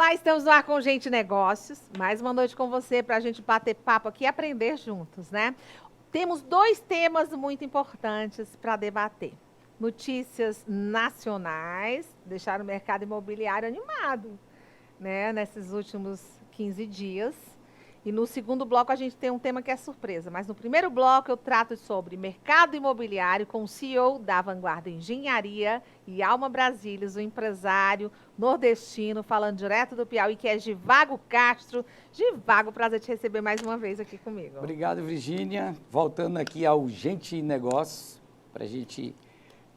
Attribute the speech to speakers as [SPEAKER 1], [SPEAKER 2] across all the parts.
[SPEAKER 1] Olá, estamos no ar com Gente Negócios. Mais uma noite com você para a gente bater papo aqui e aprender juntos, né? Temos dois temas muito importantes para debater. Notícias nacionais, deixaram o mercado imobiliário animado, né? Nesses últimos 15 dias. E no segundo bloco a gente tem um tema que é surpresa. Mas no primeiro bloco eu trato sobre mercado imobiliário com o CEO da Vanguarda Engenharia e Alma Brasílias, o empresário nordestino, falando direto do Piauí, que é Givago Castro. Givago, prazer te receber mais uma vez aqui comigo.
[SPEAKER 2] Obrigado, Virgínia. Voltando aqui ao Gente Negócios, para a gente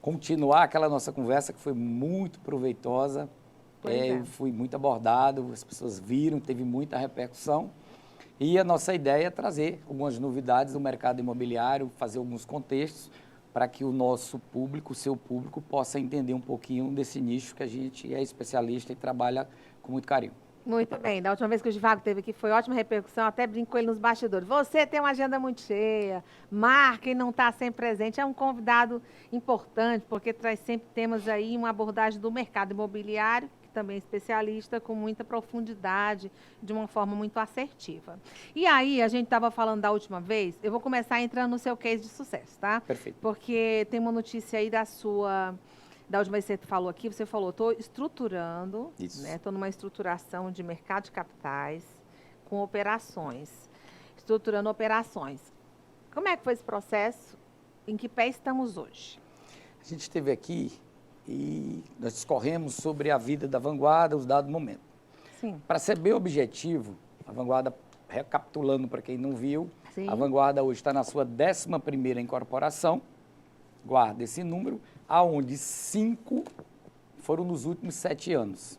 [SPEAKER 2] continuar aquela nossa conversa que foi muito proveitosa. Eu fui muito abordado, as pessoas viram, teve muita repercussão. E a nossa ideia é trazer algumas novidades do mercado imobiliário, fazer alguns contextos para que o nosso público, o seu público, possa entender um pouquinho desse nicho que a gente é especialista e trabalha com muito carinho.
[SPEAKER 1] Muito bem. Da última vez que o Givago esteve aqui foi ótima repercussão, até brinco com ele nos bastidores. Você tem uma agenda muito cheia, marca e não está sempre presente. É um convidado importante, porque traz sempre temas aí, uma abordagem do mercado imobiliário, que também é especialista, com muita profundidade, de uma forma muito assertiva. E aí, a gente estava falando da última vez, eu vou começar entrando no seu case de sucesso, tá?
[SPEAKER 2] Perfeito.
[SPEAKER 1] Porque tem uma notícia aí da última vez que você falou aqui, você falou, estou estruturando, estou numa estruturação de mercado de capitais com operações, estruturando operações. Como é que foi esse processo? Em que pé estamos hoje?
[SPEAKER 2] A gente esteve aqui e nós discorremos sobre a vida da Vanguarda, os dados do momento.
[SPEAKER 1] Sim.
[SPEAKER 2] Para ser bem objetivo, a Vanguarda, recapitulando para quem não viu,
[SPEAKER 1] Sim.
[SPEAKER 2] A Vanguarda hoje está na sua 11ª incorporação, guarda esse número, aonde 5 foram nos últimos 7 anos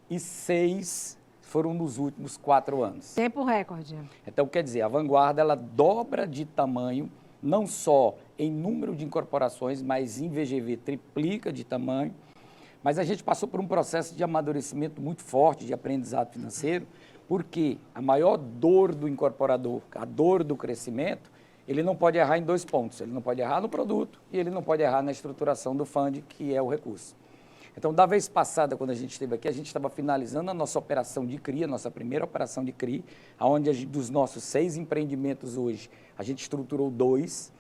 [SPEAKER 2] e 6 foram nos últimos 4 anos.
[SPEAKER 1] Tempo recorde.
[SPEAKER 2] Então, quer dizer, a Vanguarda ela dobra de tamanho, não só em número de incorporações, mas em VGV triplica de tamanho. Mas a gente passou por um processo de amadurecimento muito forte, de aprendizado financeiro, porque a maior dor do incorporador, a dor do crescimento, ele não pode errar em 2 pontos. Ele não pode errar no produto e ele não pode errar na estruturação do fundo, que é o recurso. Então, da vez passada, quando a gente esteve aqui, a gente estava finalizando a nossa operação de CRI, a nossa primeira operação de CRI, onde dos nossos 6 empreendimentos hoje, a gente estruturou 2.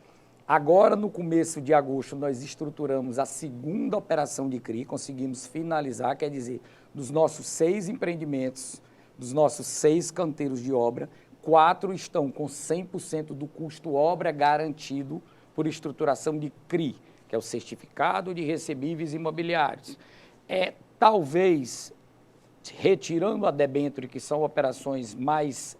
[SPEAKER 2] Agora, no começo de agosto, nós estruturamos a 2ª operação de CRI, conseguimos finalizar, quer dizer, dos nossos 6 empreendimentos, dos nossos 6 canteiros de obra, 4 estão com 100% do custo obra garantido por estruturação de CRI, que é o Certificado de Recebíveis Imobiliários. Talvez, retirando a debênture, que são operações mais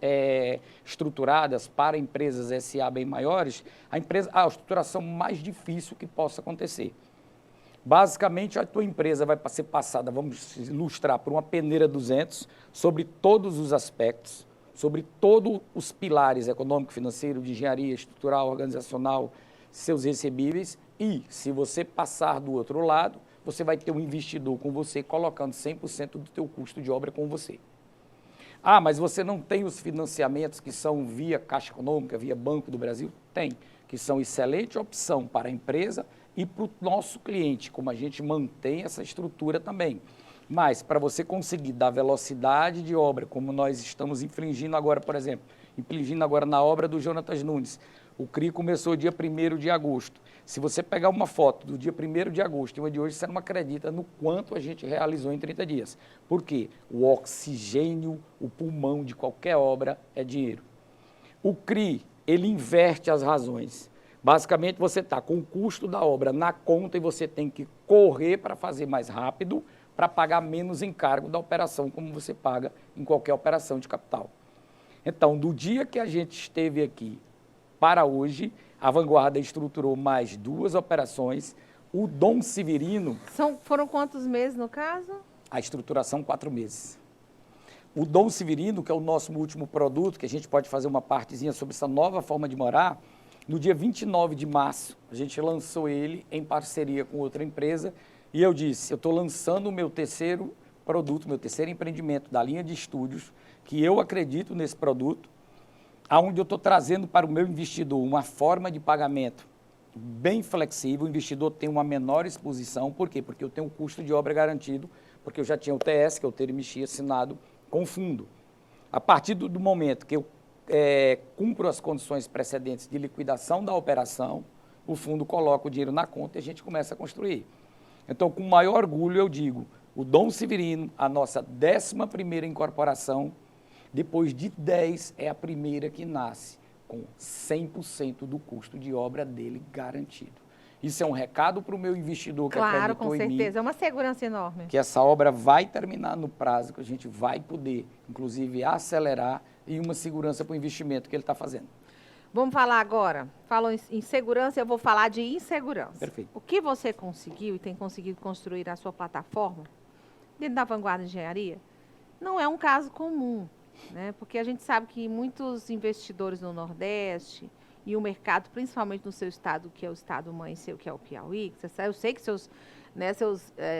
[SPEAKER 2] estruturadas para empresas SA bem maiores, a estruturação mais difícil que possa acontecer. Basicamente, a tua empresa vai ser passada, vamos ilustrar, por uma peneira 200, sobre todos os aspectos, sobre todos os pilares econômico, financeiro, de engenharia, estrutural, organizacional, seus recebíveis, e se você passar do outro lado, você vai ter um investidor com você colocando 100% do teu custo de obra com você. Ah, mas você não tem os financiamentos que são via Caixa Econômica, via Banco do Brasil? Tem, que são excelente opção para a empresa e para o nosso cliente, como a gente mantém essa estrutura também. Mas, para você conseguir dar velocidade de obra, como nós estamos infringindo agora, por exemplo, na obra do Jonatas Nunes, o CRI começou dia 1º de agosto. Se você pegar uma foto do dia 1º de agosto e uma de hoje, você não acredita no quanto a gente realizou em 30 dias. Por quê? O oxigênio, o pulmão de qualquer obra é dinheiro. O CRI, ele inverte as razões. Basicamente, você está com o custo da obra na conta e você tem que correr para fazer mais rápido, para pagar menos encargo da operação, como você paga em qualquer operação de capital. Então, do dia que a gente esteve aqui para hoje, a Vanguarda estruturou mais 2 operações. O Dom Severino...
[SPEAKER 1] Foram quantos meses, no caso?
[SPEAKER 2] A estruturação, 4 meses. O Dom Severino, que é o nosso último produto, que a gente pode fazer uma partezinha sobre essa nova forma de morar, no dia 29 de março, a gente lançou ele em parceria com outra empresa, e eu disse, eu estou lançando o meu terceiro produto, meu terceiro empreendimento da linha de estúdios, que eu acredito nesse produto, onde eu estou trazendo para o meu investidor uma forma de pagamento bem flexível, o investidor tem uma menor exposição, por quê? Porque eu tenho um custo de obra garantido porque eu já tinha o TS, que é o termo MXI, assinado com o fundo. A partir do momento que eu cumpro as condições precedentes de liquidação da operação, o fundo coloca o dinheiro na conta e a gente começa a construir. Então, com maior orgulho, eu digo, o Dom Severino, a nossa 11ª incorporação, depois de 10, é a primeira que nasce, com 100% do custo de obra dele garantido. Isso é um recado para o meu investidor que
[SPEAKER 1] Claro,
[SPEAKER 2] acreditou
[SPEAKER 1] com
[SPEAKER 2] em mim.
[SPEAKER 1] certeza. É uma segurança enorme.
[SPEAKER 2] Que essa obra vai terminar no prazo, que a gente vai poder, inclusive, acelerar e uma segurança para o investimento que ele está fazendo.
[SPEAKER 1] Vamos falar agora. Falou em segurança, eu vou falar de insegurança.
[SPEAKER 2] Perfeito.
[SPEAKER 1] O que você conseguiu e tem conseguido construir a sua plataforma dentro da Vanguarda Engenharia não é um caso comum, né? Porque a gente sabe que muitos investidores no Nordeste e o mercado, principalmente no seu estado, que é o estado mãe seu, que é o Piauí, eu sei que seus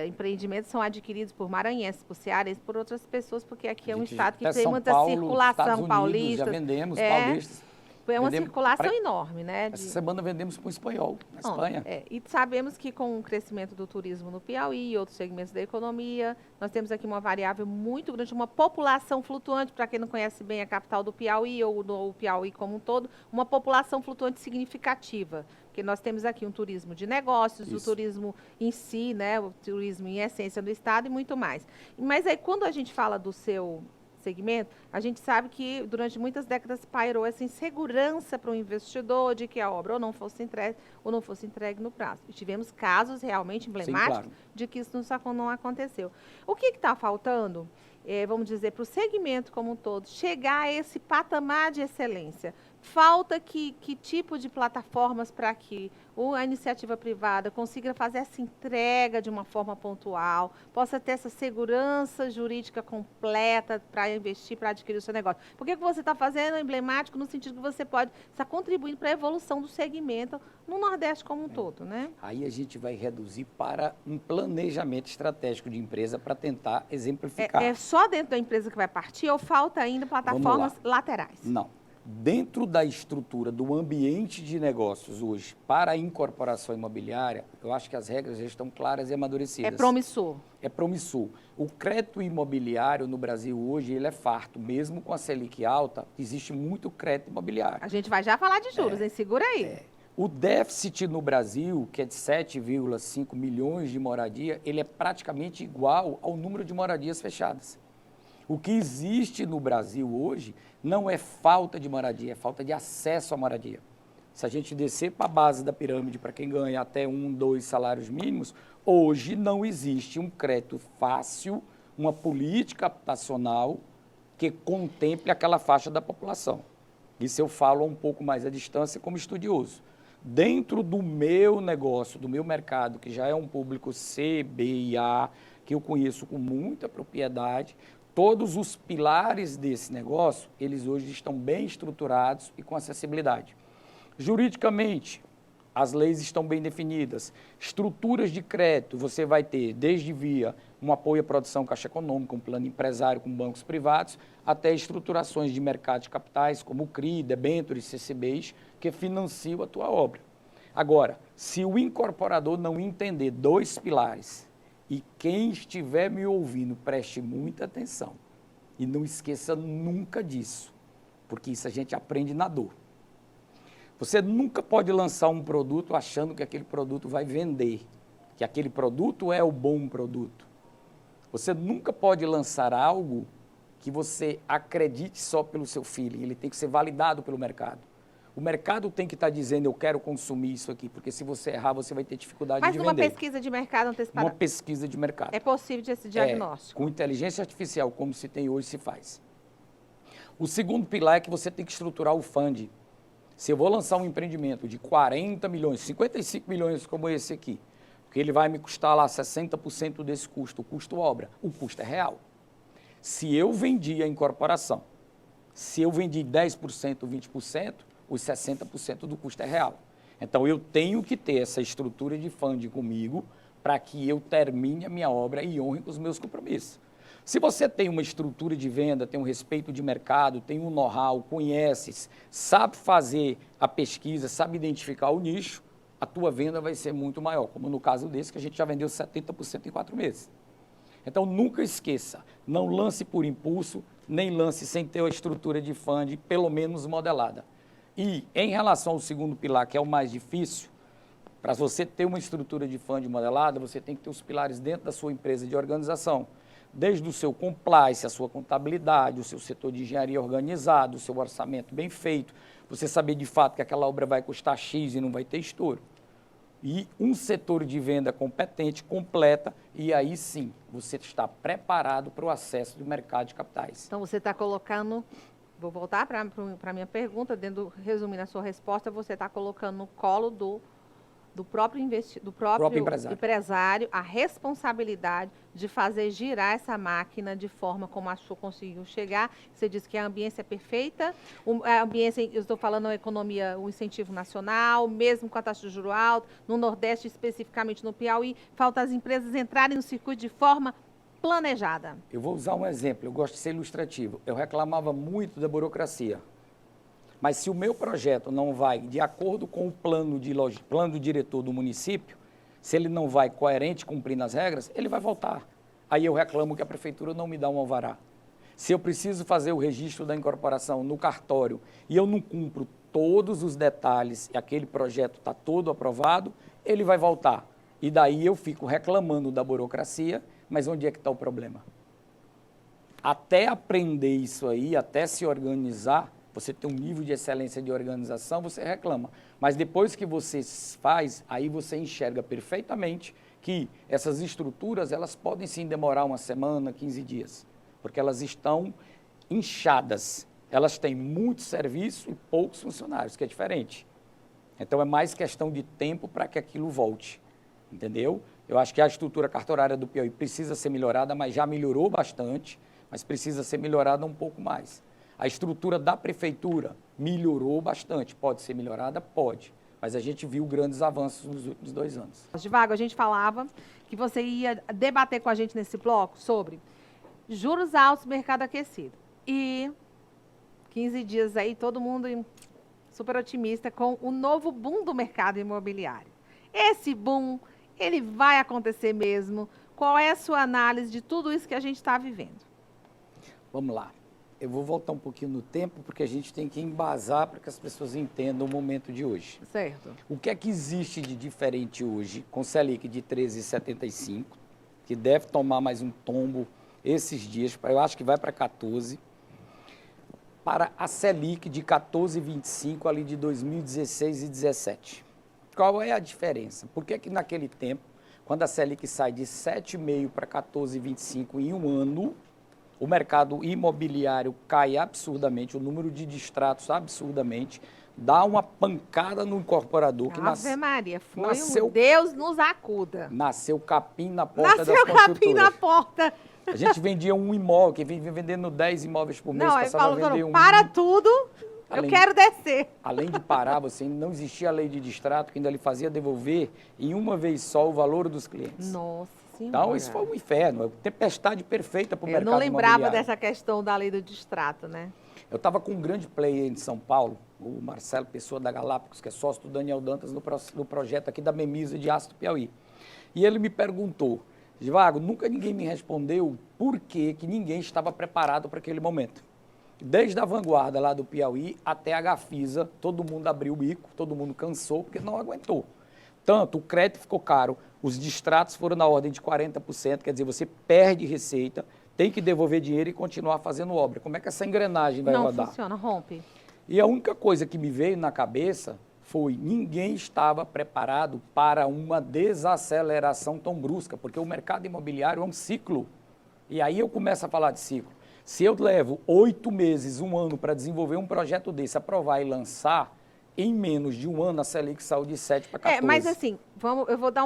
[SPEAKER 1] empreendimentos são adquiridos por maranhenses, por cearenses, por outras pessoas, porque aqui é um estado que tem muita circulação paulista.
[SPEAKER 2] Já vendemos paulistas.
[SPEAKER 1] É uma circulação enorme, né?
[SPEAKER 2] Essa semana vendemos para o espanhol, na Espanha.
[SPEAKER 1] E sabemos que com o crescimento do turismo no Piauí e outros segmentos da economia, nós temos aqui uma variável muito grande, uma população flutuante, para quem não conhece bem a capital do Piauí ou o Piauí como um todo, uma população flutuante significativa. Porque nós temos aqui um turismo de negócios, o turismo em si, né? O turismo em essência do estado e muito mais. Mas aí quando a gente fala do seu segmento, a gente sabe que durante muitas décadas pairou essa insegurança para o investidor de que a obra ou não fosse entregue no prazo. E tivemos casos realmente emblemáticos. Sim, claro, de que isso não aconteceu. O que está faltando, vamos dizer, para o segmento como um todo, chegar a esse patamar de excelência? Falta que tipo de plataformas para que a iniciativa privada consiga fazer essa entrega de uma forma pontual, possa ter essa segurança jurídica completa para investir, para adquirir o seu negócio. Porque o que você está fazendo é emblemático no sentido que você pode estar contribuindo para a evolução do segmento no Nordeste como um todo, né?
[SPEAKER 2] Aí a gente vai reduzir para um planejamento estratégico de empresa para tentar exemplificar.
[SPEAKER 1] É só dentro da empresa que vai partir ou falta ainda plataformas laterais?
[SPEAKER 2] Não. Dentro da estrutura do ambiente de negócios hoje para a incorporação imobiliária, eu acho que as regras já estão claras e amadurecidas.
[SPEAKER 1] É promissor.
[SPEAKER 2] É promissor. O crédito imobiliário no Brasil hoje, ele é farto. Mesmo com a Selic alta, existe muito crédito imobiliário.
[SPEAKER 1] A gente vai já falar de juros, hein? Segura aí.
[SPEAKER 2] O déficit no Brasil, que é de 7,5 milhões de moradia, ele é praticamente igual ao número de moradias fechadas. O que existe no Brasil hoje não é falta de moradia, é falta de acesso à moradia. Se a gente descer para a base da pirâmide, para quem ganha até 1, 2 salários mínimos, hoje não existe um crédito fácil, uma política habitacional que contemple aquela faixa da população. Isso eu falo a um pouco mais à distância como estudioso. Dentro do meu negócio, do meu mercado, que já é um público C, B e A, que eu conheço com muita propriedade, todos os pilares desse negócio, eles hoje estão bem estruturados e com acessibilidade. Juridicamente, as leis estão bem definidas. Estruturas de crédito, você vai ter desde via um apoio à produção caixa econômica, um plano empresário com bancos privados, até estruturações de mercado de capitais, como o CRI, debêntures, CCBs, que financiam a tua obra. Agora, se o incorporador não entender 2 pilares, e quem estiver me ouvindo, preste muita atenção. E não esqueça nunca disso, porque isso a gente aprende na dor. Você nunca pode lançar um produto achando que aquele produto vai vender, que aquele produto é o bom produto. Você nunca pode lançar algo que você acredite só pelo seu feeling, ele tem que ser validado pelo mercado. O mercado tem que estar dizendo, eu quero consumir isso aqui, porque se você errar, você vai ter dificuldade de vender.
[SPEAKER 1] Mas numa pesquisa de mercado antecipada?
[SPEAKER 2] Uma pesquisa de mercado.
[SPEAKER 1] É possível esse diagnóstico?
[SPEAKER 2] Com inteligência artificial, como se tem hoje, se faz. O segundo pilar é que você tem que estruturar o fundo. Se eu vou lançar um empreendimento de 40 milhões, 55 milhões como esse aqui, porque ele vai me custar lá 60% desse custo, o custo obra, o custo é real. Se eu vendi a incorporação, se eu vendi 10%, 20%, os 60% do custo é real. Então, eu tenho que ter essa estrutura de funding comigo para que eu termine a minha obra e honre com os meus compromissos. Se você tem uma estrutura de venda, tem um respeito de mercado, tem um know-how, conheces, sabe fazer a pesquisa, sabe identificar o nicho, a tua venda vai ser muito maior, como no caso desse, que a gente já vendeu 70% em 4 meses. Então, nunca esqueça, não lance por impulso, nem lance sem ter a estrutura de fundo, pelo menos modelada. E, em relação ao segundo pilar, que é o mais difícil, para você ter uma estrutura de fundo modelada, você tem que ter os pilares dentro da sua empresa de organização. Desde o seu compliance, a sua contabilidade, o seu setor de engenharia organizado, o seu orçamento bem feito, você saber de fato que aquela obra vai custar X e não vai ter estouro. E um setor de venda competente, completa, e aí sim, você está preparado para o acesso do mercado de capitais.
[SPEAKER 1] Então, você está colocando, vou voltar para a minha pergunta, resumindo a sua resposta, você está colocando no colo do próprio empresário a responsabilidade de fazer girar essa máquina de forma como a sua conseguiu chegar. Você disse que a ambiência é perfeita, a ambiência, eu estou falando a economia, o incentivo nacional, mesmo com a taxa de juros alta, no Nordeste, especificamente no Piauí, falta as empresas entrarem no circuito de forma planejada. Eu
[SPEAKER 2] vou usar um exemplo, eu gosto de ser ilustrativo. Eu reclamava muito da burocracia. Mas se o meu projeto não vai de acordo com o plano diretor do município, se ele não vai coerente cumprindo as regras, ele vai voltar. Aí eu reclamo que a prefeitura não me dá um alvará. Se eu preciso fazer o registro da incorporação no cartório e eu não cumpro todos os detalhes e aquele projeto está todo aprovado, ele vai voltar. E daí eu fico reclamando da burocracia, mas onde é que está o problema? Até aprender isso aí, até se organizar, você tem um nível de excelência de organização, você reclama. Mas depois que você faz, aí você enxerga perfeitamente que essas estruturas, elas podem sim demorar uma semana, 15 dias, porque elas estão inchadas. Elas têm muito serviço e poucos funcionários, que é diferente. Então, é mais questão de tempo para que aquilo volte, entendeu? Eu acho que a estrutura cartorária do Piauí precisa ser melhorada, mas já melhorou bastante, mas precisa ser melhorada um pouco mais. A estrutura da prefeitura melhorou bastante. Pode ser melhorada? Pode. Mas a gente viu grandes avanços nos últimos 2 anos.
[SPEAKER 1] Divago, a gente falava que você ia debater com a gente nesse bloco sobre juros altos, mercado aquecido. E 15 dias aí, todo mundo super otimista com o novo boom do mercado imobiliário. Esse boom, ele vai acontecer mesmo? Qual é a sua análise de tudo isso que a gente está vivendo?
[SPEAKER 2] Vamos lá. Eu vou voltar um pouquinho no tempo, porque a gente tem que embasar para que as pessoas entendam o momento de hoje.
[SPEAKER 1] Certo.
[SPEAKER 2] O que é que existe de diferente hoje com Selic de 13,75, que deve tomar mais um tombo esses dias, eu acho que vai para 14, para a Selic de 14,25 ali de 2016 e 2017. Qual é a diferença? Por que naquele tempo, quando a Selic sai de 7,5 para 14,25 em um ano, o mercado imobiliário cai absurdamente, o número de distratos absurdamente, dá uma pancada no incorporador. Que
[SPEAKER 1] Ave Maria, foi Deus nos acuda.
[SPEAKER 2] Nasceu capim na porta das construtoras.
[SPEAKER 1] Nasceu capim na porta.
[SPEAKER 2] A gente vendia um imóvel, que vinha vendendo 10 imóveis por mês,
[SPEAKER 1] passava a vender um. Para tudo, eu quero descer.
[SPEAKER 2] Além de parar, não existia a lei de distrato, que ainda lhe fazia devolver em uma vez só o valor dos clientes.
[SPEAKER 1] Nossa.
[SPEAKER 2] Então, isso foi um inferno, a tempestade perfeita para o mercado
[SPEAKER 1] imobiliário. Eu não lembrava
[SPEAKER 2] dessa
[SPEAKER 1] questão da lei do distrato, né?
[SPEAKER 2] Eu estava com um grande player em São Paulo, o Marcelo Pessoa da Galápagos, que é sócio do Daniel Dantas no projeto aqui da Memisa de Aço do Piauí. E ele me perguntou, Divago, nunca ninguém me respondeu por que ninguém estava preparado para aquele momento. Desde a vanguarda lá do Piauí até a Gafisa, todo mundo abriu o bico, todo mundo cansou, porque não aguentou. Tanto o crédito ficou caro, os distratos foram na ordem de 40%, quer dizer, você perde receita, tem que devolver dinheiro e continuar fazendo obra. Como é que essa engrenagem vai rodar?
[SPEAKER 1] Não funciona, rompe.
[SPEAKER 2] E a única coisa que me veio na cabeça foi, ninguém estava preparado para uma desaceleração tão brusca, porque o mercado imobiliário é um ciclo. E aí eu começo a falar de ciclo. Se eu levo 8 meses, 1 ano para desenvolver um projeto desse, aprovar e lançar, em menos de 1 ano a Selic saiu de 7 para 14.
[SPEAKER 1] Mas assim, eu vou dar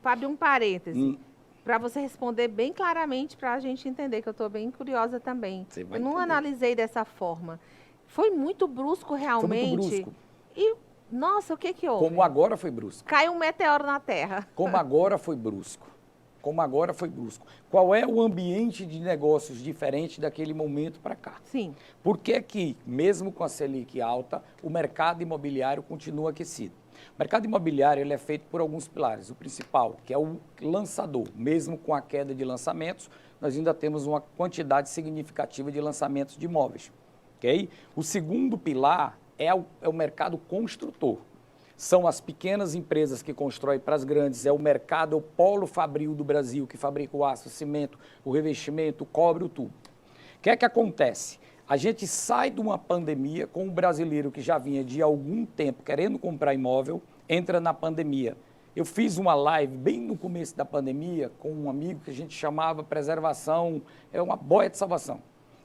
[SPEAKER 1] abrir um parêntese, para você responder bem claramente, para a gente entender, que eu estou bem curiosa também. Eu não analisei dessa forma. Foi muito brusco realmente.
[SPEAKER 2] Foi muito brusco.
[SPEAKER 1] E, nossa, o que houve?
[SPEAKER 2] Como agora foi brusco.
[SPEAKER 1] Caiu um meteoro na Terra.
[SPEAKER 2] Como agora foi brusco. Qual é o ambiente de negócios diferente daquele momento para cá?
[SPEAKER 1] Sim.
[SPEAKER 2] Por que, mesmo com a Selic alta, o mercado imobiliário continua aquecido? O mercado imobiliário ele é feito por alguns pilares. O principal, que é o lançador. Mesmo com a queda de lançamentos, nós ainda temos uma quantidade significativa de lançamentos de imóveis. Okay? O segundo pilar é o mercado construtor. São as pequenas empresas que constroem para as grandes, é o mercado, é o polo fabril do Brasil, que fabrica o aço, o cimento, o revestimento, o cobre, o tubo. O que é que acontece? A gente sai de uma pandemia com um brasileiro que já vinha de algum tempo querendo comprar imóvel, entra na pandemia. Eu fiz uma live bem no começo da pandemia com um amigo que a gente chamava preservação, é uma boia de salvação.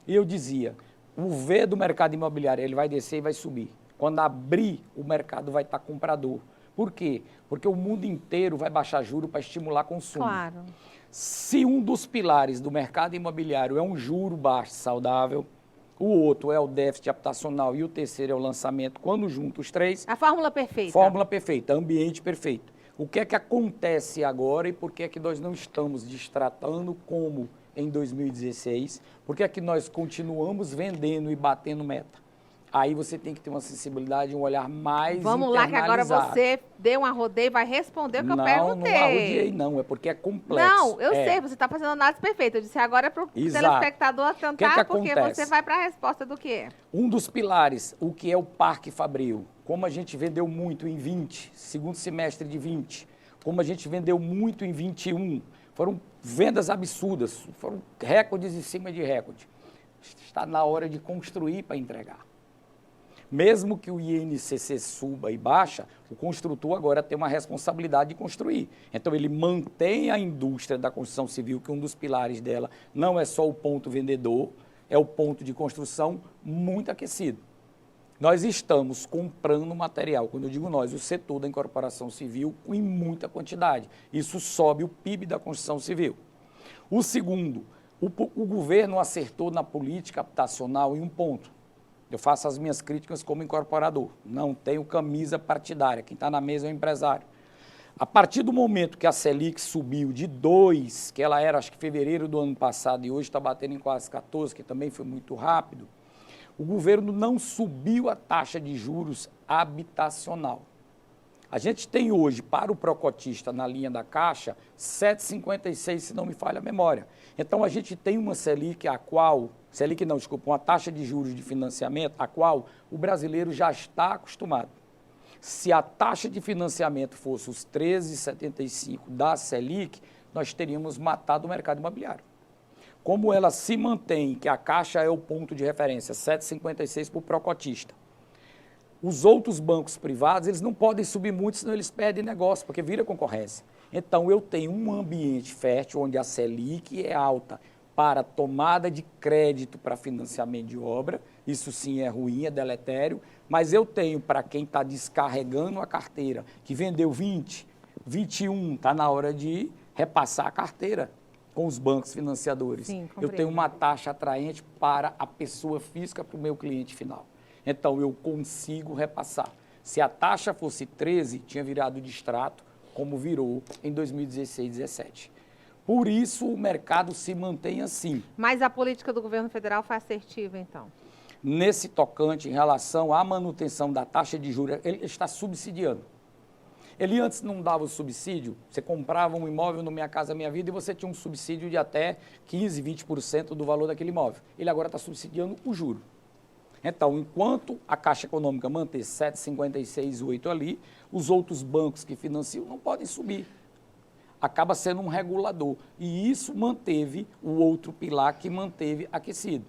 [SPEAKER 2] E eu dizia, o V do mercado imobiliário, ele vai descer e vai subir. Quando abrir, o mercado vai estar comprador. Por quê? Porque o mundo inteiro vai baixar juro para estimular consumo.
[SPEAKER 1] Claro.
[SPEAKER 2] Se um dos pilares do mercado imobiliário é um juro baixo saudável, o outro é o déficit habitacional e o terceiro é o lançamento, quando junto os três...
[SPEAKER 1] A fórmula perfeita.
[SPEAKER 2] Fórmula perfeita, ambiente perfeito. O que é que acontece agora e por que é que nós não estamos destratando como em 2016? Por que é que nós continuamos vendendo e batendo meta? Aí você tem que ter uma sensibilidade, um olhar mais
[SPEAKER 1] Vamos lá, que agora você deu uma rodeio e vai responder o que eu perguntei.
[SPEAKER 2] Não arrodeei, não. É porque é complexo.
[SPEAKER 1] Não, eu sei, você está fazendo análise perfeita. Eu disse agora para o telespectador atentar, porque você vai para a resposta do quê?
[SPEAKER 2] Um dos pilares, o que é o Parque Fabril. Como a gente vendeu muito em 20, segundo semestre de 20. Como a gente vendeu muito em 21. Foram vendas absurdas, foram recordes em cima de recorde. Está na hora de construir para entregar. Mesmo que o INCC suba e baixa, o construtor agora tem uma responsabilidade de construir. Então, ele mantém a indústria da construção civil, que um dos pilares dela não é só o ponto vendedor, é o ponto de construção muito aquecido. Nós estamos comprando material, quando eu digo nós, o setor da incorporação civil, em muita quantidade. Isso sobe o PIB da construção civil. O segundo, o governo acertou na política habitacional em um ponto. Eu faço as minhas críticas como incorporador. Não tenho camisa partidária. Quem está na mesa é o empresário. A partir do momento que a Selic subiu de 2, que ela era, acho que fevereiro do ano passado, e hoje está batendo em quase 14, que também foi muito rápido, o governo não subiu a taxa de juros habitacional. A gente tem hoje, para o procotista na linha da Caixa, 7,56, se não me falha a memória. Então, a gente tem uma Selic, uma taxa de juros de financiamento, a qual o brasileiro já está acostumado. Se a taxa de financiamento fosse os 13,75 da Selic, nós teríamos matado o mercado imobiliário. Como ela se mantém, que a Caixa é o ponto de referência, 7,56 para o procotista. Os outros bancos privados, eles não podem subir muito, senão eles perdem negócio, porque vira concorrência. Então, eu tenho um ambiente fértil, onde a Selic é alta para tomada de crédito para financiamento de obra, isso sim é ruim, é deletério, mas eu tenho para quem está descarregando a carteira, que vendeu 20, 21, está na hora de repassar a carteira com os bancos financiadores.
[SPEAKER 1] Sim,
[SPEAKER 2] eu tenho uma taxa atraente para a pessoa física, para o meu cliente final. Então, eu consigo repassar. Se a taxa fosse 13, tinha virado de extrato, como virou em 2016, 2017. Por isso, o mercado se mantém assim.
[SPEAKER 1] Mas a política do governo federal foi assertiva, então?
[SPEAKER 2] Nesse tocante, em relação à manutenção da taxa de juros, ele está subsidiando. Ele antes não dava o subsídio, você comprava um imóvel no Minha Casa Minha Vida e você tinha um subsídio de até 15%, 20% do valor daquele imóvel. Ele agora está subsidiando o juro. Então, enquanto a Caixa Econômica manter 7,56,8 ali, os outros bancos que financiam não podem subir. Acaba sendo um regulador. E isso manteve o outro pilar que manteve aquecido.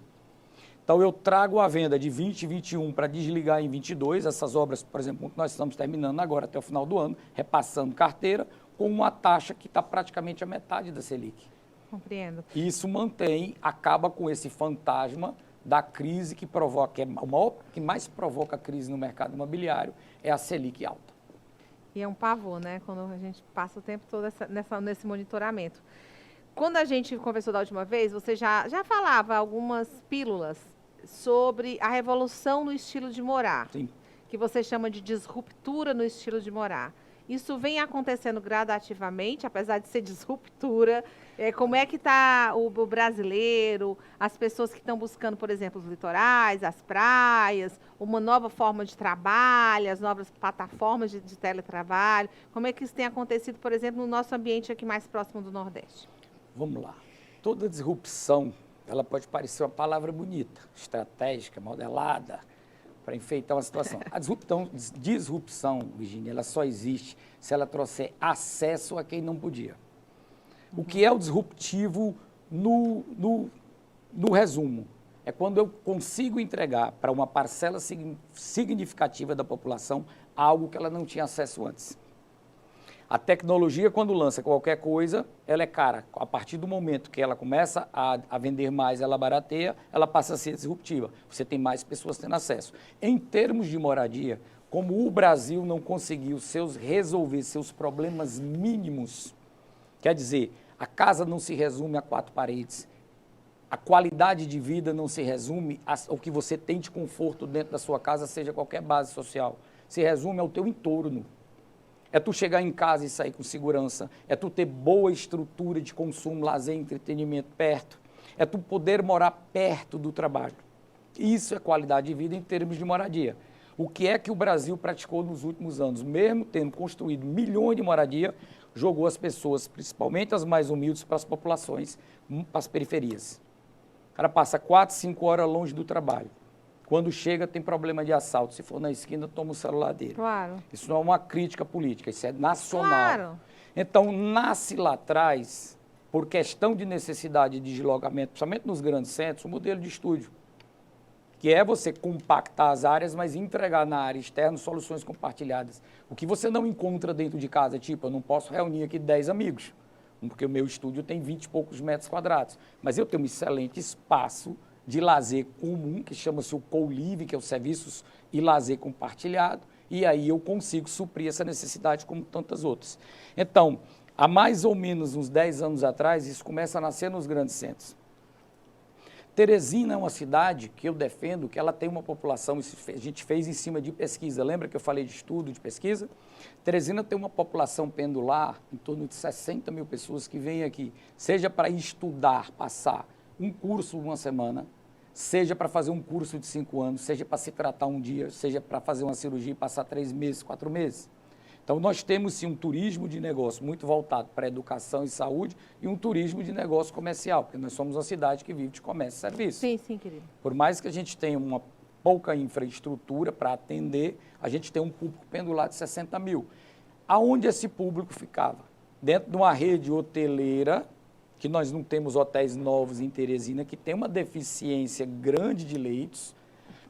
[SPEAKER 2] Então, eu trago a venda de 2021 para desligar em 22, essas obras, por exemplo, que nós estamos terminando agora até o final do ano, repassando carteira, com uma taxa que está praticamente a metade da Selic.
[SPEAKER 1] Compreendo.
[SPEAKER 2] Isso mantém, acaba com esse fantasma da crise que provoca, que mais provoca a crise no mercado imobiliário é a Selic alta.
[SPEAKER 1] E é um pavor, né? Quando a gente passa o tempo todo nesse monitoramento. Quando a gente conversou da última vez, você já falava algumas pílulas sobre a revolução no estilo de morar.
[SPEAKER 2] Sim.
[SPEAKER 1] Que você chama de disruptura no estilo de morar. Isso vem acontecendo gradativamente, apesar de ser disruptura. Como é que está o brasileiro, as pessoas que estão buscando, por exemplo, os litorais, as praias, uma nova forma de trabalho, as novas plataformas de teletrabalho? Como é que isso tem acontecido, por exemplo, no nosso ambiente aqui mais próximo do Nordeste?
[SPEAKER 2] Vamos lá. toda disrupção, ela pode parecer uma palavra bonita, estratégica, modelada, para enfeitar uma situação. A disrupção, Virginia, ela só existe se ela trouxer acesso a quem não podia. O que é o disruptivo no resumo? É quando eu consigo entregar para uma parcela significativa da população algo que ela não tinha acesso antes. A tecnologia, quando lança qualquer coisa, ela é cara. A partir do momento que ela começa a vender mais, ela barateia, ela passa a ser disruptiva. Você tem mais pessoas tendo acesso. Em termos de moradia, como o Brasil não conseguiu resolver seus problemas mínimos, quer dizer, a casa não se resume a 4 paredes, a qualidade de vida não se resume ao que você tem de conforto dentro da sua casa, seja qualquer base social. Se resume ao teu entorno. É tu chegar em casa e sair com segurança. É tu ter boa estrutura de consumo, lazer e entretenimento perto. É tu poder morar perto do trabalho. Isso é qualidade de vida em termos de moradia. O que é que o Brasil praticou nos últimos anos? Mesmo tendo construído milhões de moradia, jogou as pessoas, principalmente as mais humildes, para as populações, para as periferias. O cara passa 4, 5 horas longe do trabalho. Quando chega, tem problema de assalto. Se for na esquina, toma o celular dele.
[SPEAKER 1] Claro.
[SPEAKER 2] Isso não é uma crítica política, isso é nacional.
[SPEAKER 1] Claro.
[SPEAKER 2] Então, nasce lá atrás, por questão de necessidade de deslocamento, principalmente nos grandes centros, o modelo de estúdio, que é você compactar as áreas, mas entregar na área externa soluções compartilhadas. O que você não encontra dentro de casa, tipo, eu não posso reunir aqui 10 amigos, porque o meu estúdio tem 20 e poucos metros quadrados, mas eu tenho um excelente espaço de lazer comum, que chama-se o co-live, que é o serviços e lazer compartilhado, e aí eu consigo suprir essa necessidade como tantas outras. Então, há mais ou menos uns 10 anos atrás, isso começa a nascer nos grandes centros. Teresina é uma cidade que eu defendo que ela tem uma população, isso a gente fez em cima de pesquisa, lembra que eu falei de estudo, de pesquisa? Teresina tem uma população pendular, em torno de 60 mil pessoas que vêm aqui, seja para estudar, passar um curso uma semana, seja para fazer um curso de 5 anos, seja para se tratar um dia, seja para fazer uma cirurgia e passar 3 meses, 4 meses. Então, nós temos sim um turismo de negócio muito voltado para a educação e saúde e um turismo de negócio comercial, porque nós somos uma cidade que vive de comércio e serviço.
[SPEAKER 1] Sim, sim, querido.
[SPEAKER 2] Por mais que a gente tenha uma pouca infraestrutura para atender, a gente tem um público pendular de 60 mil. Aonde esse público ficava? Dentro de uma rede hoteleira, que nós não temos hotéis novos em Teresina, que tem uma deficiência grande de leitos,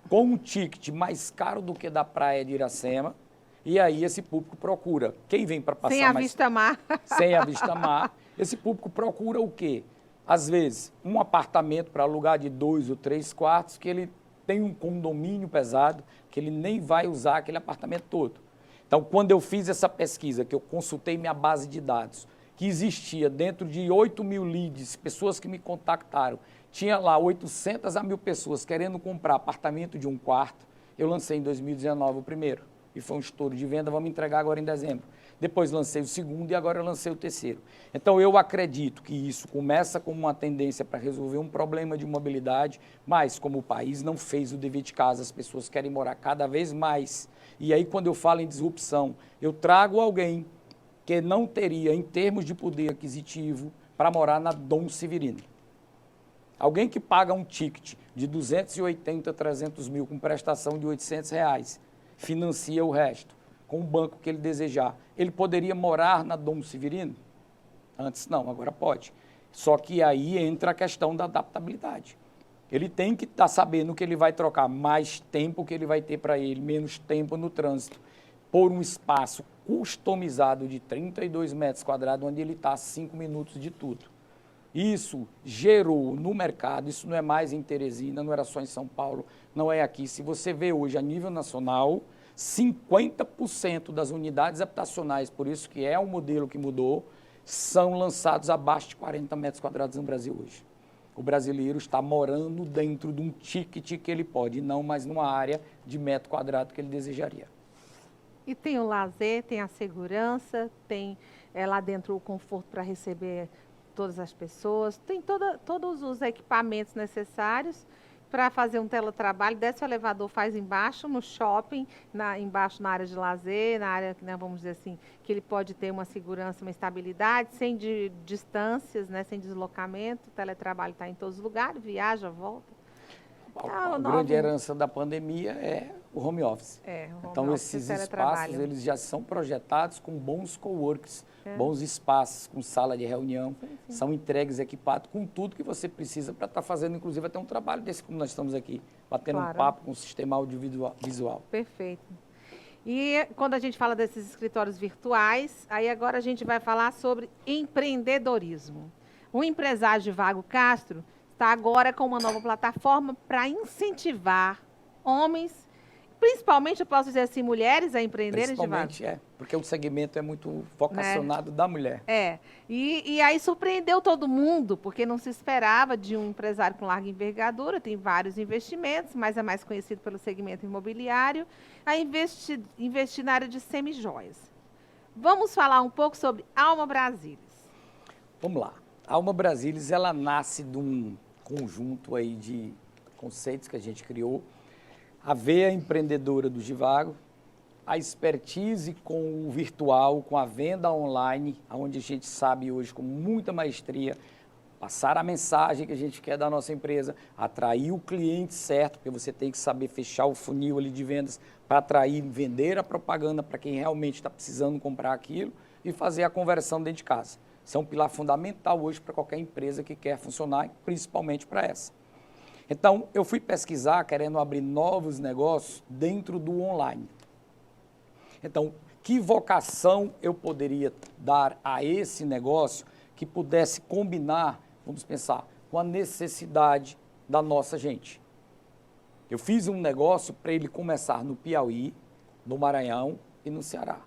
[SPEAKER 2] com um ticket mais caro do que da praia de Iracema, e aí esse público procura. Quem vem para passar
[SPEAKER 1] sem a vista mar.
[SPEAKER 2] Sem a vista mar. Esse público procura o quê? Às vezes, um apartamento para alugar de 2 ou 3 quartos, que ele tem um condomínio pesado, que ele nem vai usar aquele apartamento todo. Então, quando eu fiz essa pesquisa, que eu consultei minha base de dados, que existia dentro de 8 mil leads, pessoas que me contactaram, tinha lá 800 a 1.000 pessoas querendo comprar apartamento de 1 quarto, eu lancei em 2019 o primeiro, e foi um estouro de venda, vamos entregar agora em dezembro. Depois lancei o segundo e agora eu lancei o terceiro. Então, eu acredito que isso começa como uma tendência para resolver um problema de mobilidade, mas como o país não fez o dever de casa, as pessoas querem morar cada vez mais. E aí, quando eu falo em disrupção, eu trago alguém que não teria, em termos de poder aquisitivo, para morar na Dom Severino. Alguém que paga um ticket de 280, 300 mil com prestação de R$800, financia o resto com o banco que ele desejar. Ele poderia morar na Dom Severino? Antes não, agora pode. Só que aí entra a questão da adaptabilidade. Ele tem que estar sabendo que ele vai trocar mais tempo que ele vai ter para ele, menos tempo no trânsito, por um espaço customizado de 32 metros quadrados, onde ele está a 5 minutos de tudo. Isso gerou no mercado, isso não é mais em Teresina, não era só em São Paulo, não é aqui. Se você vê hoje a nível nacional, 50% das unidades habitacionais, por isso que é um modelo que mudou, são lançados abaixo de 40 metros quadrados no Brasil hoje. O brasileiro está morando dentro de um ticket que ele pode, não mais numa área de metro quadrado que ele desejaria.
[SPEAKER 1] E tem o lazer, tem a segurança, tem lá dentro o conforto para receber todas as pessoas, tem todos os equipamentos necessários para fazer um teletrabalho, desce o elevador, faz embaixo no shopping, embaixo na área de lazer, na área, né, vamos dizer assim, que ele pode ter uma segurança, uma estabilidade, sem distâncias, né, sem deslocamento. O teletrabalho está em todos os lugares, viaja, volta.
[SPEAKER 2] A grande herança da pandemia é o home office.
[SPEAKER 1] Então,
[SPEAKER 2] esses espaços, eles já são projetados com bons coworks, bons espaços, com sala de reunião, são entregues, equipados com tudo que você precisa para estar fazendo, inclusive, até um trabalho desse como nós estamos aqui, batendo um papo com o sistema audiovisual.
[SPEAKER 1] Perfeito. E quando a gente fala desses escritórios virtuais, aí agora a gente vai falar sobre empreendedorismo. O empresário Divago Castro está agora com uma nova plataforma para incentivar homens, principalmente, eu posso dizer assim, mulheres a empreenderem, Divago.
[SPEAKER 2] Principalmente, porque o segmento é muito vocacionado da mulher.
[SPEAKER 1] E aí surpreendeu todo mundo, porque não se esperava de um empresário com larga envergadura, tem vários investimentos, mas é mais conhecido pelo segmento imobiliário, a investir na área de semijoias. Vamos falar um pouco sobre Alma Brasilis.
[SPEAKER 2] Vamos lá. A Alma Brasilis, ela nasce de um conjunto aí de conceitos que a gente criou. A veia empreendedora do Divago, a expertise com o virtual, com a venda online, onde a gente sabe hoje com muita maestria passar a mensagem que a gente quer da nossa empresa, atrair o cliente certo, porque você tem que saber fechar o funil ali de vendas para atrair, vender a propaganda para quem realmente está precisando comprar aquilo e fazer a conversão dentro de casa. Isso é um pilar fundamental hoje para qualquer empresa que quer funcionar, principalmente para essa. Então, eu fui pesquisar, querendo abrir novos negócios dentro do online. Então, que vocação eu poderia dar a esse negócio que pudesse combinar, vamos pensar, com a necessidade da nossa gente? Eu fiz um negócio para ele começar no Piauí, no Maranhão e no Ceará.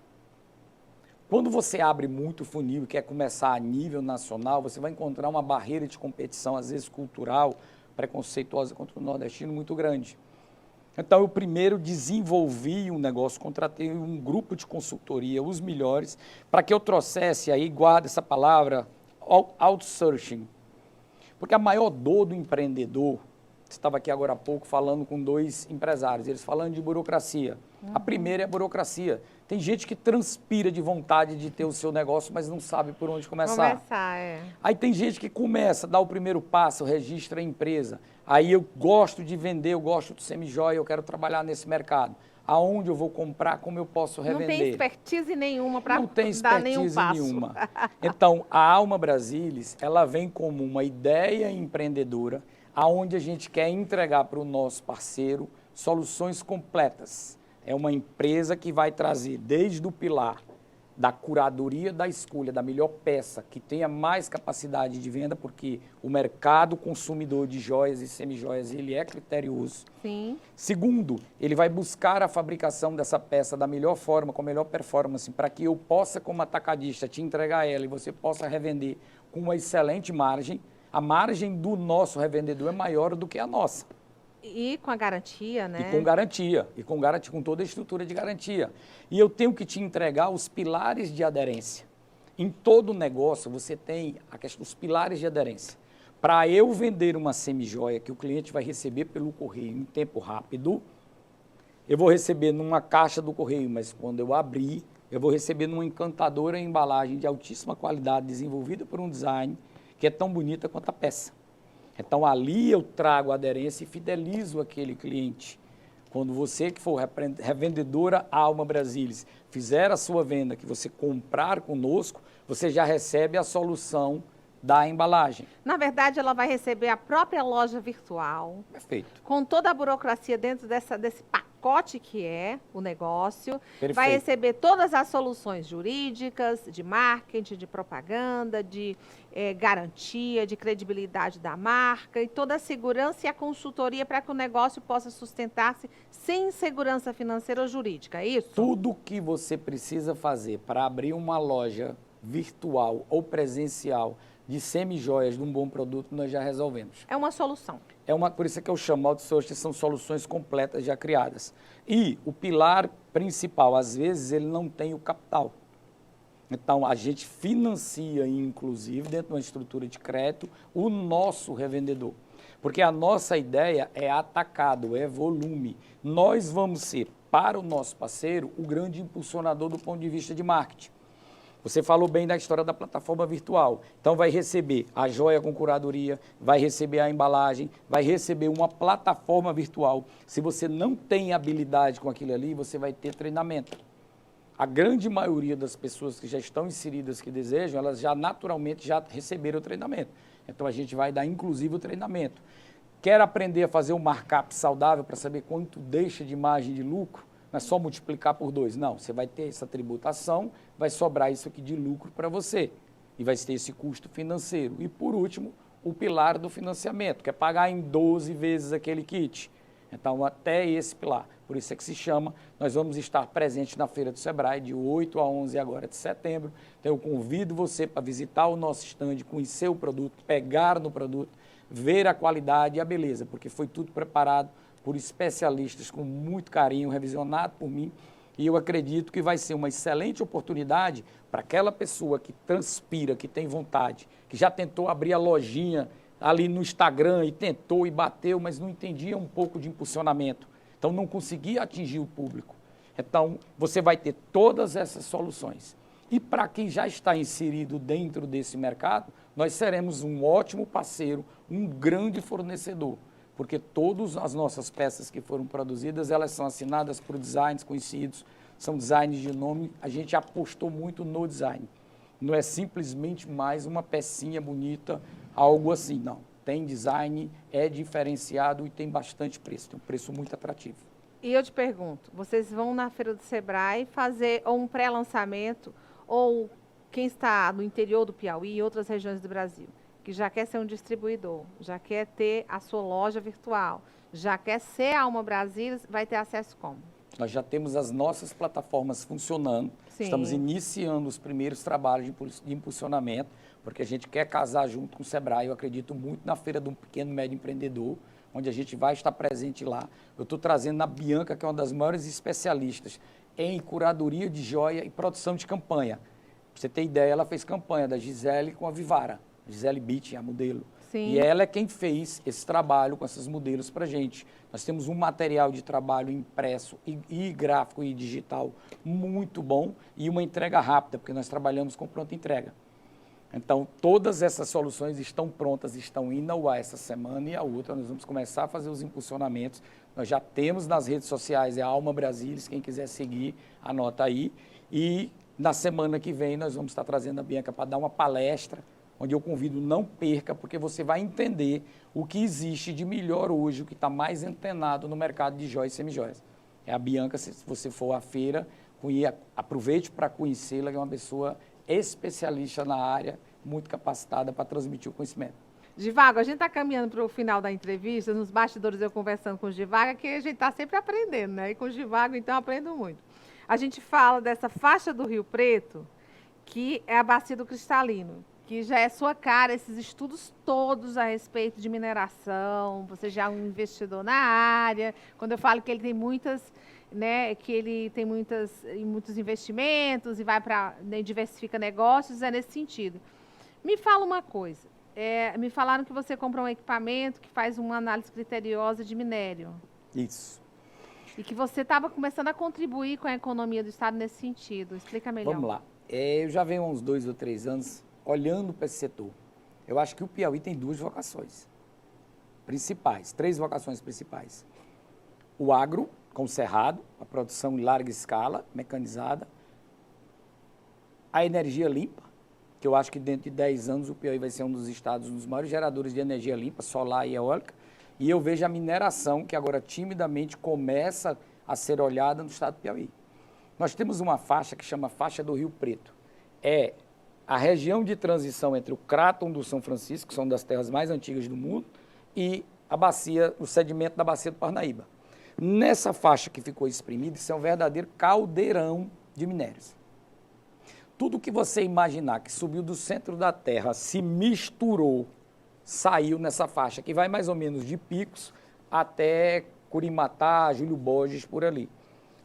[SPEAKER 2] Quando você abre muito funil e quer começar a nível nacional, você vai encontrar uma barreira de competição, às vezes cultural, preconceituosa contra o nordestino muito grande. Então, eu primeiro desenvolvi um negócio, contratei um grupo de consultoria, os melhores, para que eu trouxesse aí, guarda essa palavra, outsourcing. Porque a maior dor do empreendedor, você estava aqui agora há pouco falando com dois empresários, eles falando de burocracia. A primeira é a burocracia. Tem gente que transpira de vontade de ter o seu negócio, mas não sabe por onde começar. Aí tem gente que começa, dá o primeiro passo, registra a empresa. Aí eu gosto de vender, eu gosto de semijoia, eu quero trabalhar nesse mercado. Aonde eu vou comprar, como eu posso revender?
[SPEAKER 1] Não tem expertise nenhuma para dar nenhum passo.
[SPEAKER 2] Não tem expertise nenhuma. Então, a Alma Brasilis, ela vem como uma ideia empreendedora, aonde a gente quer entregar para o nosso parceiro soluções completas. É uma empresa que vai trazer desde o pilar da curadoria da escolha da melhor peça, que tenha mais capacidade de venda, porque o mercado consumidor de joias e semijoias, ele é criterioso.
[SPEAKER 1] Sim.
[SPEAKER 2] Segundo, ele vai buscar a fabricação dessa peça da melhor forma, com a melhor performance, para que eu possa, como atacadista, te entregar ela e você possa revender com uma excelente margem. A margem do nosso revendedor é maior do que a nossa.
[SPEAKER 1] E com a garantia, né?
[SPEAKER 2] E com garantia, com toda a estrutura de garantia. E eu tenho que te entregar os pilares de aderência. Em todo negócio, você tem os pilares de aderência. Para eu vender uma semijoia que o cliente vai receber pelo correio em tempo rápido, eu vou receber numa caixa do correio, mas quando eu abrir, eu vou receber numa encantadora embalagem de altíssima qualidade, desenvolvida por um design, que é tão bonita quanto a peça. Então, ali eu trago a aderência e fidelizo aquele cliente. Quando você que for revendedora Alma Brasilis, fizer a sua venda, que você comprar conosco, você já recebe a solução da embalagem.
[SPEAKER 1] Na verdade, ela vai receber a própria loja virtual.
[SPEAKER 2] Perfeito.
[SPEAKER 1] Com toda a burocracia dentro desse pacote que é o negócio.
[SPEAKER 2] Perfeito.
[SPEAKER 1] Vai receber todas as soluções jurídicas, de marketing, de propaganda, de garantia, de credibilidade da marca e toda a segurança e a consultoria para que o negócio possa sustentar-se sem insegurança financeira ou jurídica, é isso?
[SPEAKER 2] Tudo que você precisa fazer para abrir uma loja virtual ou presencial de semijoias de um bom produto, nós já resolvemos.
[SPEAKER 1] É uma solução.
[SPEAKER 2] Por isso é que eu chamo outsourcing, são soluções completas já criadas. E o pilar principal, às vezes, ele não tem o capital. Então, a gente financia, inclusive, dentro de uma estrutura de crédito, o nosso revendedor. Porque a nossa ideia é atacado, é volume. Nós vamos ser, para o nosso parceiro, o grande impulsionador do ponto de vista de marketing. Você falou bem da história da plataforma virtual. Então, vai receber a joia com curadoria, vai receber a embalagem, vai receber uma plataforma virtual. Se você não tem habilidade com aquilo ali, você vai ter treinamento. A grande maioria das pessoas que já estão inseridas, que desejam, elas já naturalmente já receberam o treinamento. Então, a gente vai dar, inclusive, o treinamento. Quer aprender a fazer um markup saudável para saber quanto deixa de margem de lucro? Não é só multiplicar por 2, não. Você vai ter essa tributação, vai sobrar isso aqui de lucro para você. E vai ter esse custo financeiro. E, por último, o pilar do financiamento, que é pagar em 12 vezes aquele kit. Então, até esse pilar. Por isso é que se chama, nós vamos estar presentes na Feira do Sebrae, de 8 a 11 agora de setembro. Então, eu convido você para visitar o nosso stand, conhecer o produto, pegar no produto, ver a qualidade e a beleza, porque foi tudo preparado por especialistas com muito carinho, revisionado por mim, e eu acredito que vai ser uma excelente oportunidade para aquela pessoa que transpira, que tem vontade, que já tentou abrir a lojinha ali no Instagram e tentou e bateu, mas não entendia um pouco de impulsionamento, então não conseguia atingir o público. Então, você vai ter todas essas soluções. E para quem já está inserido dentro desse mercado, nós seremos um ótimo parceiro, um grande fornecedor, porque todas as nossas peças que foram produzidas, elas são assinadas por designers conhecidos, são designs de nome, a gente apostou muito no design. Não é simplesmente mais uma pecinha bonita, algo assim, não. Tem design, é diferenciado e tem bastante preço, tem um preço muito atrativo.
[SPEAKER 1] E eu te pergunto, vocês vão na Feira do Sebrae fazer ou um pré-lançamento, ou quem está no interior do Piauí e outras regiões do Brasil, que já quer ser um distribuidor, já quer ter a sua loja virtual, já quer ser a Alma Brasília, vai ter acesso como?
[SPEAKER 2] Nós já temos as nossas plataformas funcionando,
[SPEAKER 1] Sim.
[SPEAKER 2] Estamos iniciando os primeiros trabalhos de impulsionamento, porque a gente quer casar junto com o Sebrae. Eu acredito muito na Feira do Pequeno e Médio Empreendedor, onde a gente vai estar presente lá. Eu estou trazendo a Bianca, que é uma das maiores especialistas em curadoria de joia e produção de campanha. Pra você ter ideia, ela fez campanha da Gisele com a Vivara, Gisele Beach, a modelo.
[SPEAKER 1] Sim.
[SPEAKER 2] E ela é quem fez esse trabalho com esses modelos para a gente. Nós temos um material de trabalho impresso e gráfico e digital muito bom e uma entrega rápida, porque nós trabalhamos com pronta entrega. Então, todas essas soluções estão prontas, estão indo ao ar essa semana e a outra. Nós vamos começar a fazer os impulsionamentos. Nós já temos nas redes sociais, é Alma Brasília, quem quiser seguir, anota aí. E na semana que vem nós vamos estar trazendo a Bianca para dar uma palestra, onde eu convido, não perca, porque você vai entender o que existe de melhor hoje, o que está mais antenado no mercado de joias e semijoias. É a Bianca, se você for à feira, aproveite para conhecê-la, que é uma pessoa especialista na área, muito capacitada para transmitir o conhecimento.
[SPEAKER 1] Givago, a gente está caminhando para o final da entrevista, nos bastidores eu conversando com o Givago, que a gente está sempre aprendendo, né? E com o Givago, então, eu aprendo muito. A gente fala dessa faixa do Rio Preto, que é a Bacia do Cristalino, que já é sua cara, esses estudos todos a respeito de mineração, você já é um investidor na área. Quando eu falo que ele tem muitas, né, que ele tem muitos investimentos e vai para, né, diversifica negócios, é nesse sentido. Me fala uma coisa, me falaram que você comprou um equipamento que faz uma análise criteriosa de minério.
[SPEAKER 2] Isso.
[SPEAKER 1] E que você estava começando a contribuir com a economia do Estado nesse sentido. Explica melhor.
[SPEAKER 2] Vamos lá. Eu já venho há uns 2 ou 3 anos olhando para esse setor. Eu acho que o Piauí tem 2 vocações principais, 3 vocações principais. O agro, com o cerrado, a produção em larga escala, mecanizada. A energia limpa, que eu acho que dentro de 10 anos o Piauí vai ser um dos estados, um dos maiores geradores de energia limpa, solar e eólica. E eu vejo a mineração, que agora timidamente começa a ser olhada no estado do Piauí. Nós temos uma faixa que chama Faixa do Rio Preto. É a região de transição entre o Craton do São Francisco, que são das terras mais antigas do mundo, e a bacia, o sedimento da bacia do Parnaíba. Nessa faixa que ficou exprimida, isso é um verdadeiro caldeirão de minérios. Tudo que você imaginar que subiu do centro da terra, se misturou, saiu nessa faixa, que vai mais ou menos de Picos até Curimatá, Júlio Borges, por ali.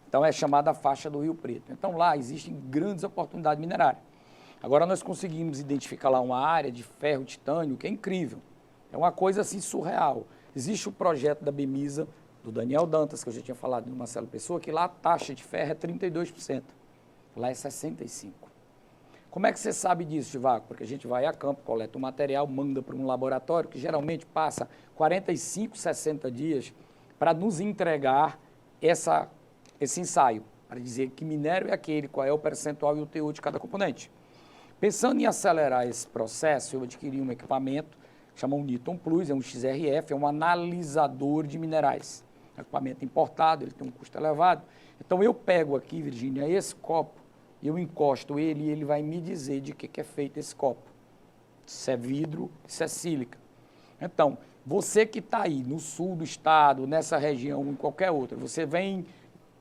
[SPEAKER 2] Então, é chamada faixa do Rio Preto. Então, lá existem grandes oportunidades minerárias. Agora, nós conseguimos identificar lá uma área de ferro titânio que é incrível. É uma coisa assim surreal. Existe o projeto da Bemisa, do Daniel Dantas, que eu já tinha falado, do Marcelo Pessoa, que lá a taxa de ferro é 32%. Lá é 65%. Como é que você sabe disso, Givago? Porque a gente vai a campo, coleta o material, manda para um laboratório, que geralmente passa 45, 60 dias para nos entregar esse ensaio, para dizer que minério é aquele, qual é o percentual e o teor de cada componente. Pensando em acelerar esse processo, eu adquiri um equipamento que chama um Newton Plus, é um XRF, é um analisador de minerais. É um equipamento importado, ele tem um custo elevado. Então eu pego aqui, Virgínia, esse copo, eu encosto ele e ele vai me dizer de que é feito esse copo. Se é vidro, se é sílica. Então, você que está aí no sul do estado, nessa região, em qualquer outra, você vem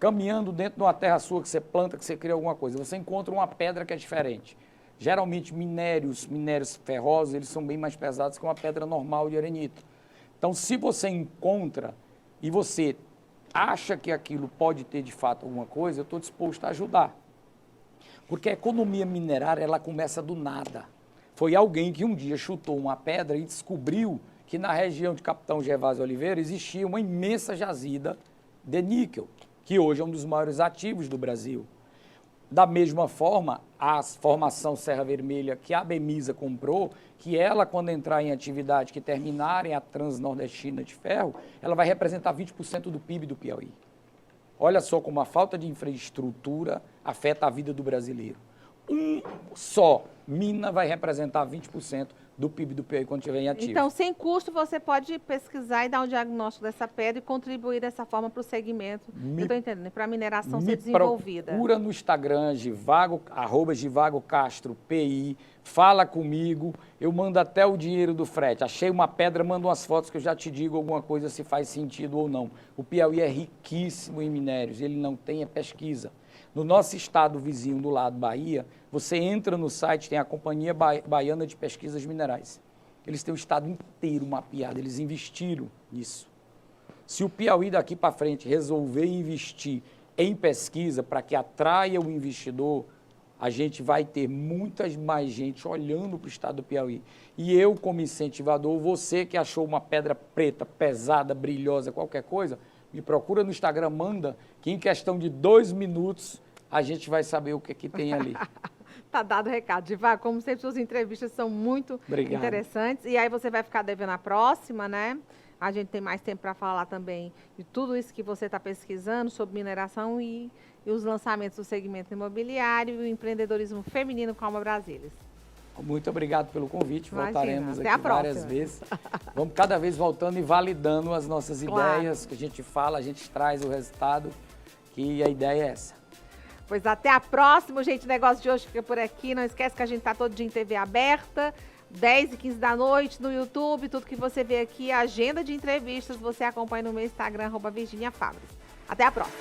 [SPEAKER 2] caminhando dentro de uma terra sua que você planta, que você cria alguma coisa, você encontra uma pedra que é diferente. Geralmente, minérios ferrosos, eles são bem mais pesados que uma pedra normal de arenito. Então, se você encontra e você acha que aquilo pode ter de fato alguma coisa, eu estou disposto a ajudar. Porque a economia minerária, ela começa do nada. Foi alguém que um dia chutou uma pedra e descobriu que na região de Capitão Gervásio Oliveira existia uma imensa jazida de níquel, que hoje é um dos maiores ativos do Brasil. Da mesma forma, a formação Serra Vermelha, que a Bemisa comprou, que ela, quando entrar em atividade, que terminarem a Transnordestina de Ferro, ela vai representar 20% do PIB do Piauí. Olha só como a falta de infraestrutura afeta a vida do brasileiro. Só mina vai representar 20% do PIB do Piauí quando estiver em ativo.
[SPEAKER 1] Então, sem custo, você pode pesquisar e dar um diagnóstico dessa pedra e contribuir dessa forma para o segmento. Eu estou entendendo, para a mineração ser desenvolvida.
[SPEAKER 2] Procura no Instagram, @GivagoCastroPI, fala comigo, eu mando até o dinheiro do frete. Achei uma pedra, mando umas fotos que eu já te digo alguma coisa se faz sentido ou não. O Piauí é riquíssimo em minérios, ele não tem pesquisa. No nosso estado vizinho do lado, Bahia, você entra no site, tem a Companhia Baiana de Pesquisas Minerais. Eles têm o estado inteiro mapeado, eles investiram nisso. Se o Piauí daqui para frente resolver investir em pesquisa para que atraia o investidor, a gente vai ter muita mais gente olhando para o estado do Piauí. E eu, como incentivador, você que achou uma pedra preta, pesada, brilhosa, qualquer coisa, me procura no Instagram, manda, que em questão de 2 minutos a gente vai saber o que tem ali.
[SPEAKER 1] Tá dado o recado. Givago, como sempre, suas entrevistas são muito interessantes. E aí você vai ficar devendo a próxima, né? A gente tem mais tempo para falar também de tudo isso que você está pesquisando sobre mineração e os lançamentos do segmento imobiliário e o empreendedorismo feminino com a Alma Brasilis.
[SPEAKER 2] Muito obrigado pelo convite.
[SPEAKER 1] Imagina,
[SPEAKER 2] voltaremos
[SPEAKER 1] até
[SPEAKER 2] aqui várias vezes. Vamos cada vez voltando e validando as nossas ideias, que a gente fala, a gente traz o resultado, que a ideia é essa.
[SPEAKER 1] Pois até a próxima, gente. O negócio de hoje fica por aqui. Não esquece que a gente está todo dia em TV aberta, 10 e 15 da noite, no YouTube. Tudo que você vê aqui, a agenda de entrevistas, você acompanha no meu Instagram, @VirginiaFabris. Até a próxima.